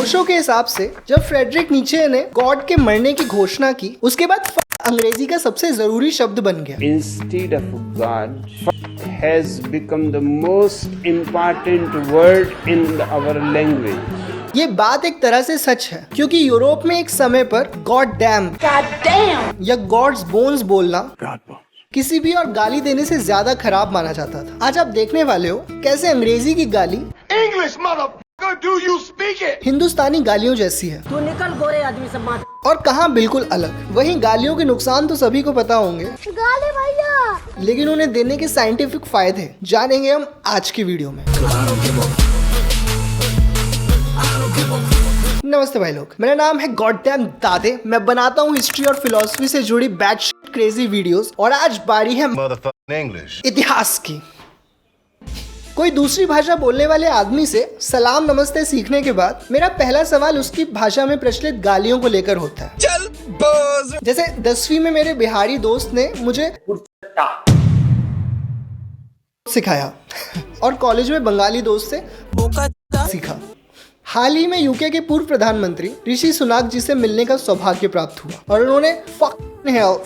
ओशो के हिसाब से जब फ्रेडरिक नीचे ने गॉड के मरने की घोषणा की, उसके बाद अंग्रेजी का सबसे जरूरी शब्द बन गया। Instead of God, has become the most important word in our language. ये बात एक तरह से सच है, क्योंकि यूरोप में एक समय पर गॉड डैम या गॉड्स बोन्स बोलना किसी भी और गाली देने से ज्यादा खराब माना जाता था। आज आप देखने वाले हो कैसे अंग्रेजी की गाली English, motherfucker, do you speak it? हिंदुस्तानी गालियों जैसी है तू निकल गोरे आदमी से बात। और कहाँ बिल्कुल अलग। वहीं गालियों के नुकसान तो सभी को पता होंगे, गाली भैया, लेकिन उन्हें देने के साइंटिफिक फायदे जानेंगे हम आज की वीडियो में। नमस्ते भाई लोग, मेरा नाम है गॉडडैम दादे। मैं बनाता हूँ हिस्ट्री और फिलॉसफी से जुड़ी बैच क्रेजी वीडियोस, और आज बारी है इतिहास की। कोई दूसरी भाषा बोलने वाले आदमी से सलाम नमस्ते सीखने के बाद मेरा पहला सवाल उसकी भाषा में प्रचलित गालियों को लेकर होता है। चल बस। जैसे 10वीं में मेरे बिहारी दोस्त ने मुझे सिखाया और कॉलेज में बंगाली दोस्त से सीखा। हाल ही में यूके के पूर्व प्रधानमंत्री ऋषि सुनाक जी से मिलने का सौभाग्य प्राप्त हुआ और उन्होंने fucking hell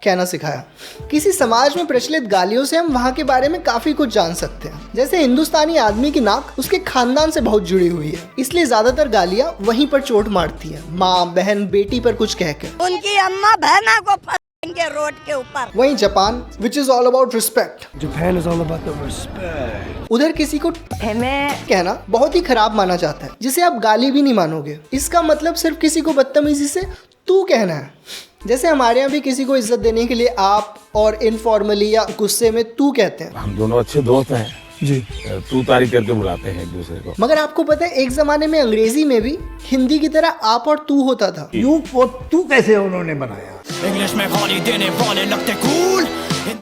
कहना सिखाया। किसी समाज में प्रचलित गालियों से हम वहाँ के बारे में काफी कुछ जान सकते हैं। जैसे हिंदुस्तानी आदमी की नाक उसके खानदान से बहुत जुड़ी हुई है, इसलिए ज्यादातर गालियाँ वहीं पर चोट मारती है, माँ बहन बेटी पर कुछ कहकर। उनकी अम्मा बहना को फंसेंगे रोड के ऊपर। वहीं Japan which is all about respect, Japan is all about the respect. उधर किसी को कहना बहुत ही खराब माना जाता है, जिसे आप गाली भी नहीं मानोगे। इसका मतलब सिर्फ किसी को बदतमीजी से तू कहना है। जैसे हमारे यहाँ भी किसी को इज्जत देने के लिए आप और इनफॉर्मली या गुस्से में तू कहते हैं। हम दोनों अच्छे दोस्त हैं जी, तू तारीफ करके बुलाते हैं एक दूसरे को। मगर आपको पता है एक जमाने में अंग्रेजी में भी हिंदी की तरह आप और तू होता था। यू को तू कैसे उन्होंने बनाया? इंग्लिश में गाली देने वाले लगते कूल।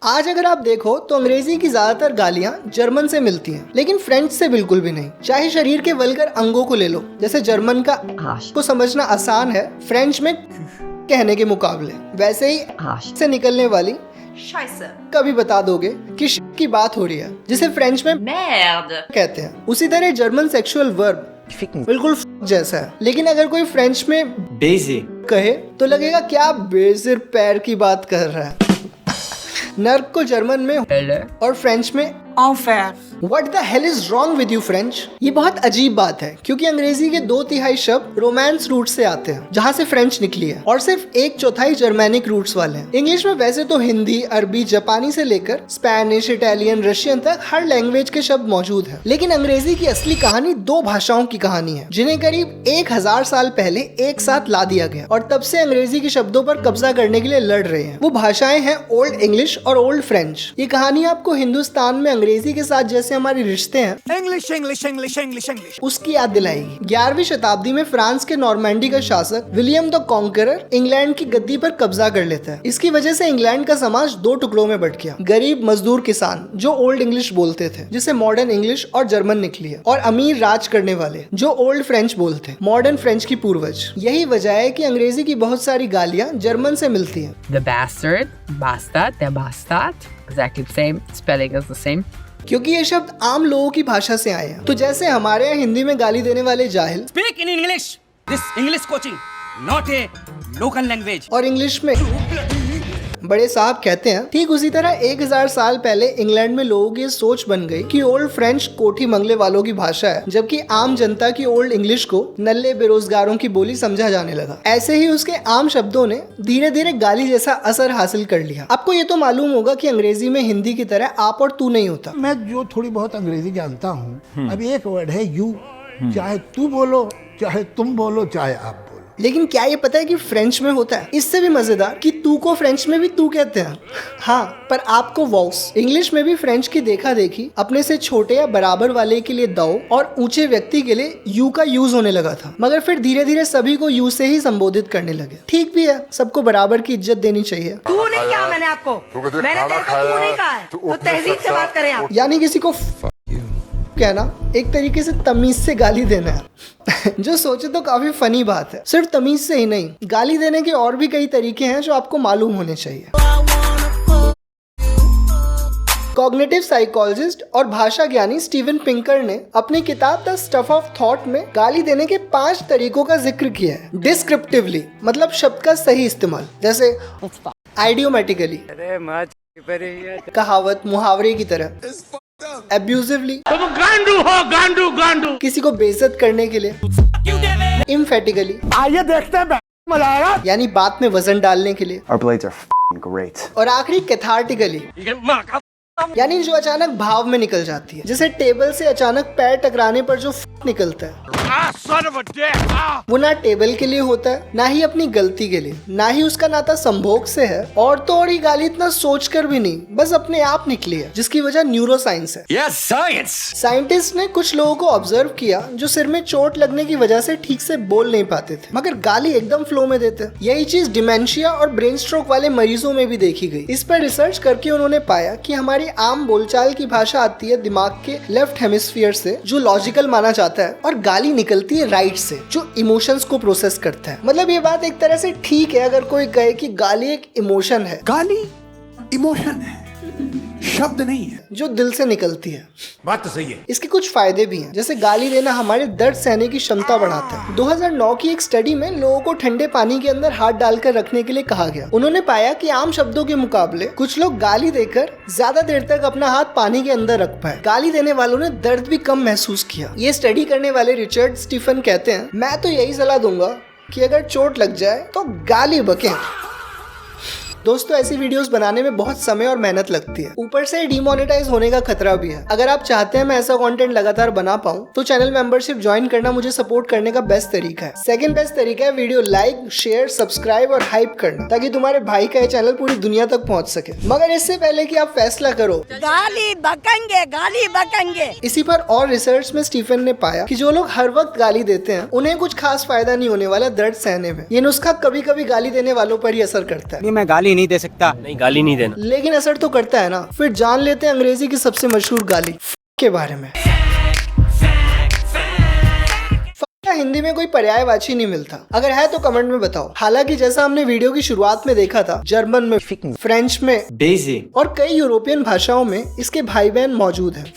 आज अगर आप देखो तो अंग्रेजी की ज्यादातर गालियां जर्मन से मिलती हैं, लेकिन फ्रेंच से बिल्कुल भी नहीं। चाहे शरीर के वल्गर अंगों को ले लो, जैसे जर्मन का को समझना आसान है फ्रेंच में कहने के मुकाबले, वैसे ही से निकलने वाली कभी बता दोगे कि की बात हो रही है, जिसे फ्रेंच में कहते हैं। उसी तरह जर्मन सेक्सुअल वर्ब बिल्कुल जैसा है, लेकिन अगर कोई फ्रेंच में कहे तो लगेगा क्या बेसिर पैर की बात कर रहा है। नर्क को जर्मन में और फ्रेंच में What the hell is wrong with you French? ये बहुत अजीब बात है, क्योंकि अंग्रेजी के 2/3 शब्द रोमांस रूट से आते हैं, जहाँ से फ्रेंच निकली है, और सिर्फ 1/4 जर्मैनिक रूट्स वाले हैं। इंग्लिश में वैसे तो हिंदी, अरबी, जापानी से लेकर स्पेनिश, इटालियन, रशियन तक हर लैंग्वेज के शब्द मौजूद हैं। लेकिन अंग्रेजी की असली कहानी 2 भाषाओं की कहानी है, जिन्हें करीब 1000 साल पहले एक साथ ला दिया गया, और तब से अंग्रेजी के शब्दों पर कब्जा करने के लिए लड़ रहे हैं। वो भाषाएं हैं ओल्ड इंग्लिश और ओल्ड फ्रेंच। ये कहानी आपको हिंदुस्तान में अंग्रेजी के साथ जैसे हमारे रिश्ते हैं English English English English English उसकी याद दिलाएगी। 11वीं शताब्दी में फ्रांस के नॉर्मैंडी का शासक विलियम द कॉन्करर इंग्लैंड की गद्दी पर कब्जा कर लेता है। इसकी वजह से इंग्लैंड का समाज 2 टुकड़ों में बट गया। गरीब मजदूर किसान जो ओल्ड इंग्लिश बोलते थे, जिसे मॉडर्न इंग्लिश और जर्मन निकली है, और अमीर राज करने वाले जो ओल्ड फ्रेंच बोलते, मॉडर्न फ्रेंच की पूर्वज। यही वजह है कि अंग्रेजी की बहुत सारी गालियां जर्मन से मिलती हैं। The bastard, bastard, der Bastard, exactly the same, spelling is the same. क्योंकि ये शब्द आम लोगों की भाषा से आए हैं। तो जैसे हमारे यहाँ हिंदी में गाली देने वाले जाहिल speak in English, this English coaching not a local language, और इंग्लिश में बड़े साहब कहते हैं, ठीक उसी तरह 1000 साल पहले इंग्लैंड में लोगों की सोच बन गई कि ओल्ड फ्रेंच कोठी मंगले वालों की भाषा है, जबकि आम जनता की ओल्ड इंग्लिश को नल्ले बेरोजगारों की बोली समझा जाने लगा। ऐसे ही उसके आम शब्दों ने धीरे धीरे गाली जैसा असर हासिल कर लिया। आपको ये तो मालूम होगा कि अंग्रेजी में हिंदी की तरह आप और तू नहीं होता। मैं जो थोड़ी बहुत अंग्रेजी जानता हूँ, अब एक वर्ड है यू, चाहे तू बोलो, चाहे तुम बोलो, चाहे आप बोलो। लेकिन क्या ये पता है कि फ्रेंच में होता है? इससे भी मजेदार कि तू को फ्रेंच में भी तू कहते हैं, हाँ, पर आपको वॉस। इंग्लिश में भी फ्रेंच की देखा देखी अपने से छोटे या बराबर वाले के लिए दो और ऊंचे व्यक्ति के लिए यू का यूज होने लगा था, मगर फिर धीरे धीरे सभी को यू से ही संबोधित करने लगे। ठीक भी है, सबको बराबर की इज्जत देनी चाहिए। तू नहीं कहा मैंने आपको, मैंने तेरे को तू नहीं कहा है, तो तहजीब से बात करें आप। यानी किसी को कहना एक तरीके से तमीज से गाली देना है। जो सोचे तो काफी फनी बात है। सिर्फ तमीज से ही नहीं, गाली देने के और भी कई तरीके हैं जो आपको मालूम होने चाहिए। कॉग्निटिव साइकोलॉजिस्ट और भाषा ज्ञानी स्टीवन पिंकर ने अपनी किताब द स्टफ ऑफ थॉट में गाली देने के 5 तरीकों का जिक्र किया है। डिस्क्रिप्टिवली मतलब शब्द का सही इस्तेमाल, जैसे आइडियोमेटिकली कहावत मुहावरे की तरह, एब्यूजिवली किसी को बेइज्जत करने के लिए, इम्फेटिकली आइए देखते हैं मजा आएगा, यानी बात में वजन डालने के लिए, Our blades are f***ing great. और आखिरी कैथार्टिकली यानी जो अचानक भाव में निकल जाती है, जैसे टेबल से अचानक पैर टकराने पर जो निकलता है वो ना टेबल के लिए होता है, ना ही अपनी गलती के लिए, ना ही उसका नाता संभोग से है, और तो और ये गाली इतना सोच कर भी नहीं, बस अपने आप निकली है, जिसकी वजह न्यूरो साइंस है। Yes, science. साइंटिस्ट ने कुछ लोगों को ऑब्जर्व किया जो सिर में चोट लगने की वजह से ठीक से बोल नहीं पाते थे, मगर गाली एकदम फ्लो में देते। यही चीज डिमेंशिया और ब्रेन स्ट्रोक वाले मरीजों में भी देखी गई। इस पर रिसर्च करके उन्होंने पाया कि हमारी आम बोलचाल की भाषा आती है दिमाग के लेफ्ट हेमिस्फीयर से, जो लॉजिकल माना जाता है, और गाली निकलती है राइट से, जो इमोशंस को प्रोसेस करता है। मतलब ये बात एक तरह से ठीक है अगर कोई कहे कि गाली एक इमोशन है। गाली इमोशन है, शब्द नहीं है, जो दिल से निकलती है। बात तो सही है। इसके कुछ फायदे भी हैं, जैसे गाली देना हमारे दर्द सहने की क्षमता बढ़ाता है। 2009 की एक स्टडी में लोगों को ठंडे पानी के अंदर हाथ डालकर रखने के लिए कहा गया। उन्होंने पाया कि आम शब्दों के मुकाबले कुछ लोग गाली देकर ज्यादा देर तक अपना हाथ पानी के अंदर रख पाए। गाली देने वालों ने दर्द भी कम महसूस किया। ये स्टडी करने वाले रिचर्ड स्टीफन कहते हैं, मैं तो यही सलाह दूंगा कि अगर चोट लग जाए तो गाली बकें। दोस्तों ऐसी वीडियोस बनाने में बहुत समय और मेहनत लगती है, ऊपर से डीमोनेटाइज होने का खतरा भी है। अगर आप चाहते हैं मैं ऐसा कंटेंट लगातार बना पाऊं तो चैनल मेंबरशिप ज्वाइन करना मुझे सपोर्ट करने का बेस्ट तरीका है। सेकंड बेस्ट तरीका है वीडियो लाइक, शेयर, सब्सक्राइब और हाइप करना, ताकि तुम्हारे भाई का ये चैनल पूरी दुनिया तक पहुंच सके। मगर इससे पहले कि आप फैसला करो, गाली बकेंगे। इसी पर और रिसर्च में स्टीफन ने पाया कि जो लोग हर वक्त गाली देते हैं उन्हें कुछ खास फायदा नहीं होने वाला दर्द सहने में। ये नुस्खा कभी कभी गाली देने वालों पर ही असर करता है। मैं गाली नहीं दे सकता। नहीं, गाली नहीं देना। लेकिन असर तो करता है ना। फिर जान लेते हैं अंग्रेजी की सबसे मशहूर गाली के बारे में। हिंदी में कोई पर्यायवाची नहीं मिलता, अगर है तो कमेंट में बताओ। हालांकि जैसा हमने वीडियो की शुरुआत में देखा था, जर्मन में, फ्रेंच में, डेजी और कई यूरोपियन भाषाओं में इसके भाई बहन मौजूद हैं।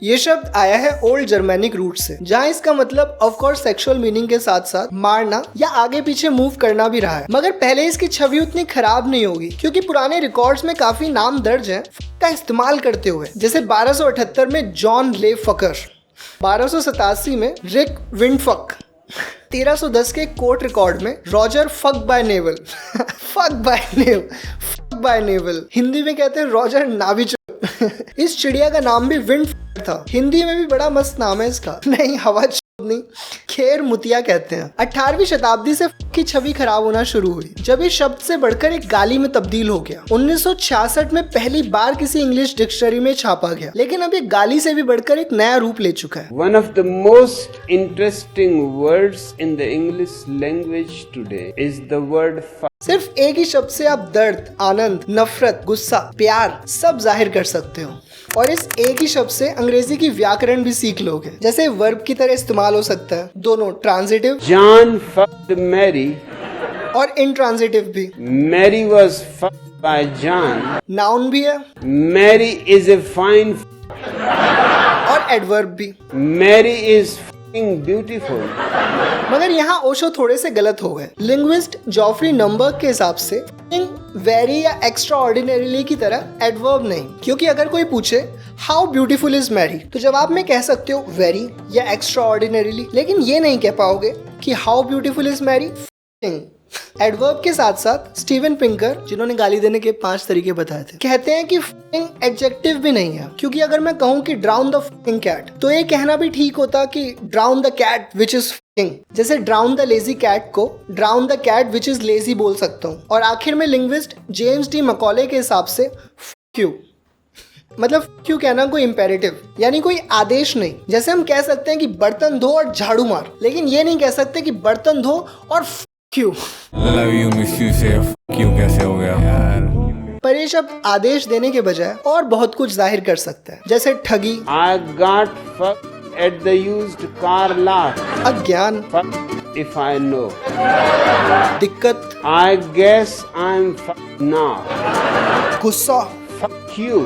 ये शब्द आया है ओल्ड जर्मेनिक रूट से, जहाँ इसका मतलब ऑफ कोर्स सेक्सुअल मीनिंग के साथ साथ मारना या आगे पीछे मूव करना भी रहा है। मगर पहले इसकी छवि उतनी खराब नहीं होगी, क्योंकि पुराने रिकॉर्ड्स में काफी नाम दर्ज हैं का इस्तेमाल करते हुए, जैसे 1278 में जॉन ले फकर, 1287 में रिक विंडफक, 1310 के कोर्ट रिकॉर्ड में Roger fuck by navel by navel, Hindi में कहते हैं रॉजर नाविचो। इस चिड़िया का नाम भी विंड था। हिंदी में भी बड़ा मस्त नाम है इसका, नहीं हवा नहीं, खेर मुतिया कहते हैं। 18वीं शताब्दी से की छवि खराब होना शुरू हुई, जब इस शब्द से बढ़कर एक गाली में तब्दील हो गया। 1966 में पहली बार किसी इंग्लिश डिक्शनरी में छापा गया, लेकिन अब ये गाली से भी बढ़कर एक नया रूप ले चुका है। One of the most interesting words in the English language today is the word fuck. सिर्फ एक ही शब्द से आप दर्द, आनंद, नफरत, गुस्सा, प्यार सब जाहिर कर सकते हो, और इस एक ही शब्द से अंग्रेजी की व्याकरण भी सीख लोगे। जैसे वर्ब की तरह इस्तेमाल हो सकता है, दोनों ट्रांजिटिव John fucked Mary और इंट्रांजिटिव भी। Mary was fucked by John. Noun भी है Mary is a fine और एडवर्ब भी। Mary is fucking beautiful. मगर यहाँ ओशो थोड़े से गलत हो गए। लिंग्विस्ट जॉफ्री नंबर्ग के हिसाब से वेरी या एक्स्ट्रा ऑर्डिनरीली की तरह एडवर्ब नहीं, क्योंकि अगर कोई पूछे हाउ ब्यूटीफुल इज मैरी, तो जवाब में कह सकते हो वेरी या एक्स्ट्रा ऑर्डिनरीली, लेकिन ये नहीं कह पाओगे कि how beautiful is Mary. Adverb के साथ साथ स्टीवन पिंकर, जिन्होंने गाली देने के 5 तरीके बताए थे, कहते हैं कि एडजेक्टिव भी नहीं है, क्योंकि अगर मैं कहूँ कि ड्राउन द कैट, तो ये कहना भी ठीक होता कि drown the cat which is जैसे ड्राउन द लेजी कैट को drown the cat which is lazy बोल सकता हूँ। और आखिर में लिंग्विस्ट जेम्स डी मकॉले के हिसाब से क्यू मतलब क्यों कहना कोई इम्पेरेटिव, यानी कोई आदेश नहीं। जैसे हम कह सकते हैं कि बर्तन धो और झाड़ू मार, लेकिन ये नहीं कह सकते कि बर्तन धो और क्यों। कैसे हो गया यार? पर ये शब्द आदेश देने के बजाय और बहुत कुछ जाहिर कर सकता है, जैसे ठगी, I got fucked at the used car lot. अज्ञान, Fuck if I know. दिक्कत, I guess I'm fucked now. गुस्सा, Fuck you.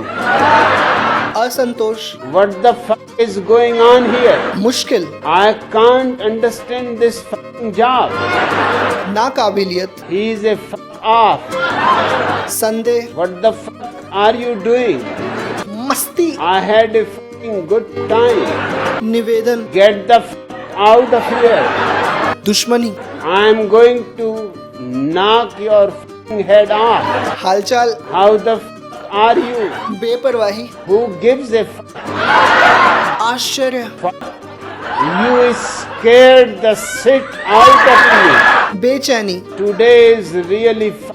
असंतोष, What the fuck is going on here? मुश्किल, I can't understand this fucking job. नाकाबिलियत, He is a fuck off. संदेह, What the fuck are you doing? मस्ती, I had a fucking good time. निवेदन, Get the fuck out of here. दुश्मनी, I'm going to knock your fucking head off. हालचाल, How the fuck are you? बेपरवाही, Who gives a fuck? आश्चर्य, You scared the shit out of me. बेचैनी, Today is really fuck.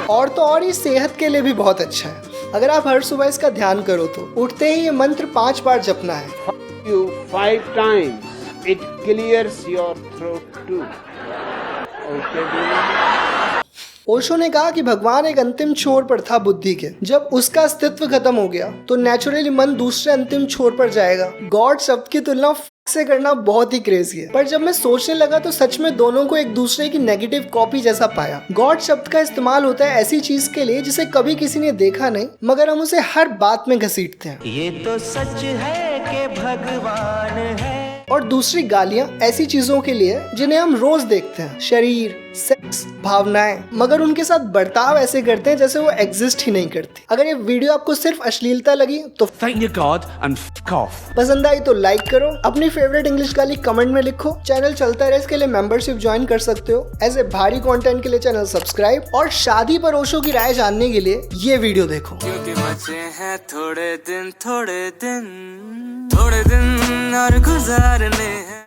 और तो और ये सेहत के लिए भी बहुत अच्छा है। अगर आप हर सुबह इसका ध्यान करो तो उठते ही ये मंत्र 5 बार जपना है। Fuck you 5 times. It clears your throat too. Okay, dude? Osho ने कहा कि भगवान एक अंतिम छोर पर था बुद्धि के। जब उसका अस्तित्व खत्म हो गया तो नेचुरली मन दूसरे अंतिम छोर पर जाएगा। गॉड शब्द की तुलना से करना बहुत ही क्रेजी है, पर जब मैं सोचने लगा तो सच में दोनों को एक दूसरे की नेगेटिव कॉपी जैसा पाया। गॉड शब्द का इस्तेमाल होता है ऐसी चीज के लिए जिसे कभी किसी ने देखा नहीं, मगर हम उसे हर बात में घसीटते हैं। ये तो सच है कि भगवान है। और दूसरी गालियां ऐसी चीजों के लिए जिन्हें हम रोज देखते हैं, शरीर, सेक्स, भावनाएं, मगर उनके साथ बर्ताव ऐसे करते हैं जैसे वो एग्जिस्ट ही नहीं करती। अगर ये वीडियो आपको सिर्फ अश्लीलता लगी तो Thank your God and fuck off. पसंद आई तो लाइक करो, अपनी फेवरेट इंग्लिश गाली कमेंट में लिखो। चैनल चलता रहे इसके लिए मेंबरशिप ज्वाइन कर सकते हो। ऐसे भारी कंटेंट के लिए चैनल सब्सक्राइब, और शादी पर ओशो की राय जानने के लिए ये वीडियो देखो। क्योंकि बचे हैं थोड़े दिन और गुजारने हैं।